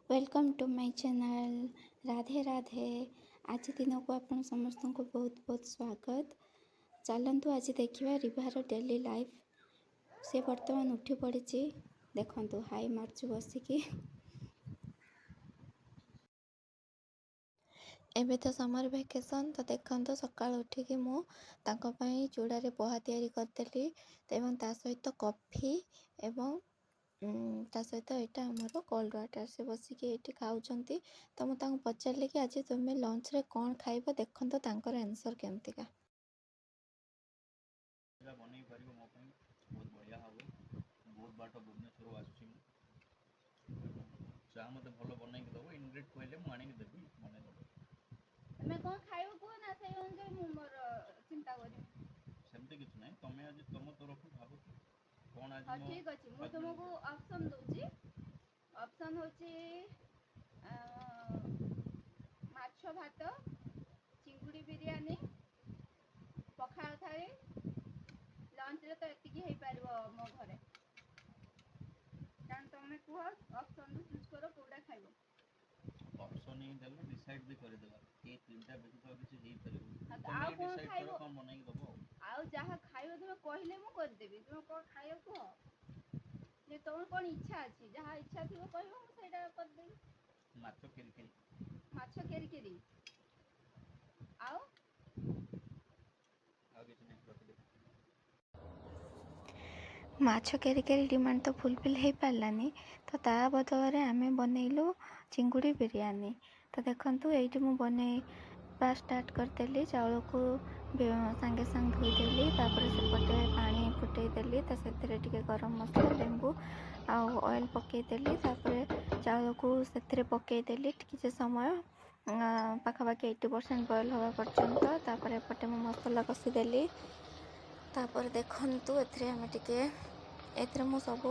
Welcome to my channel. Radhe Radhe. आज दिन को आपण समस्त को बहुत बहुत स्वागत। चलतु आज देखा रिभार डेली लाइफ। से बर्तमान उठी पड़ी देखु हाई मार्च बसिकी। एबे तो समर वेकेशन तो देखो सका उठिकी मु चूड़ारे पोहा तैयारी करदेली एवं ता सहित कॉफी एवं ता सहित यहाँ आमर कोल्ड वाटर से बसिकी ये खाऊँच। तो मुझे पचारे कि आज तुम्हें लंच रे कौन खाइब देखो तांकर आंसर केमतिका। बन पार मो बहुत बढ़िया हम बहुत बाट भुवनेश्वर आसूँ चाह मत भल बनई दब इनग्रेड कहले मुझे देवी मन तुम्हें कौन खाइब कुह ना से अनुसार मु मोर चिंता करी सेमती किछ ना तुम आज तुम तरफ भाव कौन आज हाँ ठीक अच्छे मुझे तुमको ऑप्शन दूची। ऑप्शन होची माछ भात चिंगुड़ी बिरयानी पखाल थाली लंच रे तो एतिकी हो पार मो घरे कारण तुम्हें कह ऑप्शन चूज कर कोटा खाइब ऑप्शन ही देला डिसाइड भी कर देला ए तीनटा बेसी तो किछ हेई हाँ परिबो तो आओ तुम कौन डिसाइड खाइब करो कौन बनई दबो आओ जहाँ खाइब तुम्हें कहले मु कर देबी तुम कौन खाइब कह जे तुम कौन इच्छा अच्छी जहाँ इच्छा थी कह मुझे कर देबी। माछ किरकिरी माछ केरी केरी आओ आ किछ नहीं रखदे माछ केरी केरी डिमांड तो फुलफिल हो पारानी तो ता बदल आम बनइलु चिंगुड़ी बिरयानी। तो देखु ये मुझे बनवा स्टार्ट करदेली चाउल को सांगे सांग धोईदेली सेपटे पानी फुटेदेली से गरम मसला लेंबू ऑयल पकईदेली चाउल को से पकईदेली किसी समय पाखापाखि 80% बॉयल हवा पर्यंत एपटे मु मसला कषिदेली देखु एथे मु सब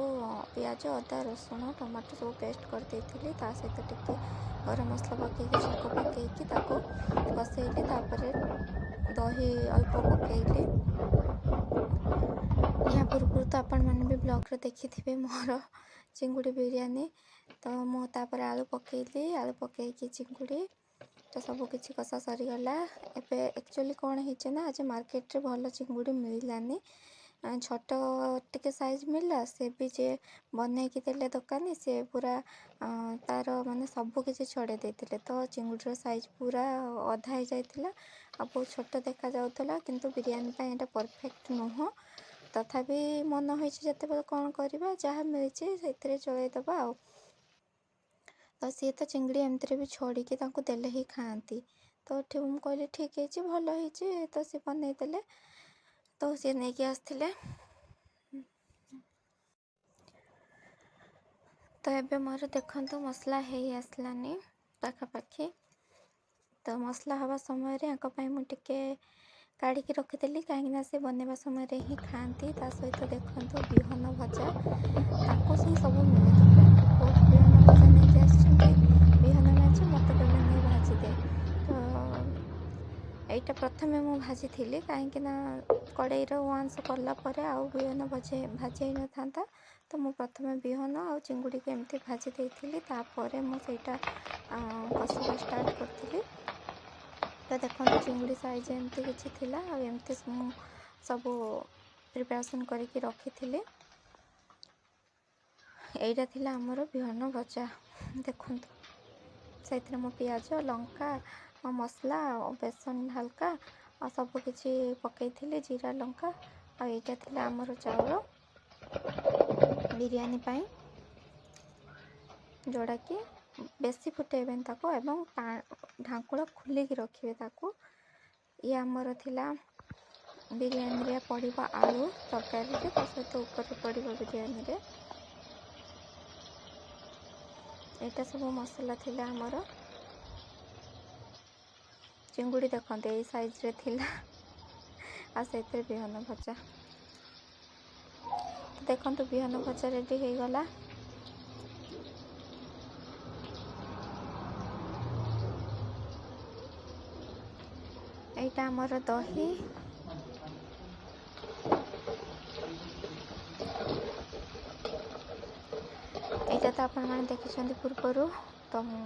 पियाज अदा रसुण टमाटो सब पेस्ट कर देइथिली सहित टिके गरम मसला पकईकी छक पकईकी कषैली दही अल्प पकईली। या पूर्व तो आपण मैंने भी ब्लॉग रे देखी मोर चिंगुड़ी बिरयानी तो मुझे आलू पकईली आलू पकईकी चिंगुड़ी तो सब किसी कषा सरीगला। एबे एक्चुअली कौन है आज मार्केट रे भल चिंगुड़ी मिलानी छोट टिके साइज मिलला से भी जे बनईकी देले दुकानी से पूरा तार माने सब किसी छड़े देते तो चिंगुड़ीर साइज पूरा अधा ही जाइथिला आ बहुत छोट देखा जाउथला किंतु बिरयानी ପାଇଁ एटा परफेक्ट नुह तथापि मन होइछि जते कौन करबा जहाँ मिलछि सेतिरे चलैदबा आ तो सी तो चिंगड़ी एमती भी छोड़ी देले ही खाती तो मुझे कहली ठीक है भल है तो सी बनईदे तो सी नहीं कि आसते तो एबे मोर देखु मसला है आसलानी पाखापाखि तो मसला हवा समय मुझे काढ़ी रखीदेली कहीं से बनवा समय ही खाती सहित देखो बिहन भजा ही सब मिले दुकान बहुत बिहन भजा नहीं बिहन भाजी मत कहले नहीं भाजीदे तो यहीटा प्रथमे मु भाजी थी कहीं कड़े वंस कलापर आउ बिहन भाजी न था तो मु प्रथमे बिहन आ चिंगुड़ी को एमती भाजी देती तापर मुझे कषा स्टार्ट करी तो देखो चिंगुड़ी साइज एमती किसी थिला एमती सब प्रिपरेशन करके रखी यहीटा थिला आमर बिहन भजा देखु से मो पियाज लंका मसला बेसन हल्का आ सब किसी पकई जीरा लंका आईटा थिला आमर चाउल बिरयानी पाई जोड़ा कि बेसी फुटेबेन ताको एवं ढांकुड़ा खुलिकी रखिए ताको ये आमर थिला बिरयानी रे पड़िबा आलू तरकारी रे सहित ऊपर पड़िबा बिरयानी रे एटा सब मसला थिला आमर चिंगुड़ी देखते यही साइज रे थिला आ से बिहन भजा तो देखो बिहन भजा रेडी हो गला। एटा आमर दही एटा तो आपण मैंने देखी पूर्वर तो ମୁଁ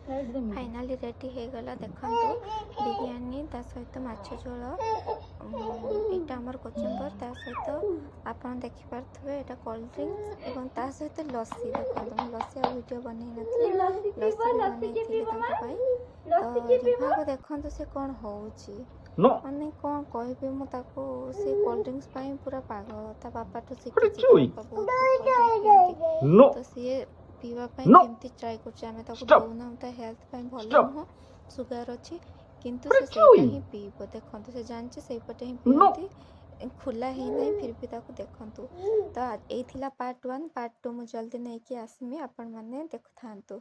फाइनाली रेडी हो गला देखो बिरयानी ता सहित माछ झोल यहाँ आमर कोचिंबर ता सहित आप देखिपे यहाँ कोल्ड ड्रिंक्स एवं ता सहित लस्सी देखो मुझे लस्सी आ वीडियो बन लस्सी भी बनई तो रिभा को देखो से कौन होची माने कौन कहबी मु ताको से कोल्ड ड्रिंक्स पाई पूरा पागल ता बापा तो शिखी तो सी पीवा केमती ट्राई कर दौना तो हेल्थ भल नुह सुगार अच्छी किंतु से सेटा ही पीब देखो से जानचे से पटे ही पीती खुला ही नहीं फिर भी ताको देखंतु तो यही पार्ट 1 पार्ट 2 मु जल्दी नहीं कि आसमी आपण माने देखु थांतु।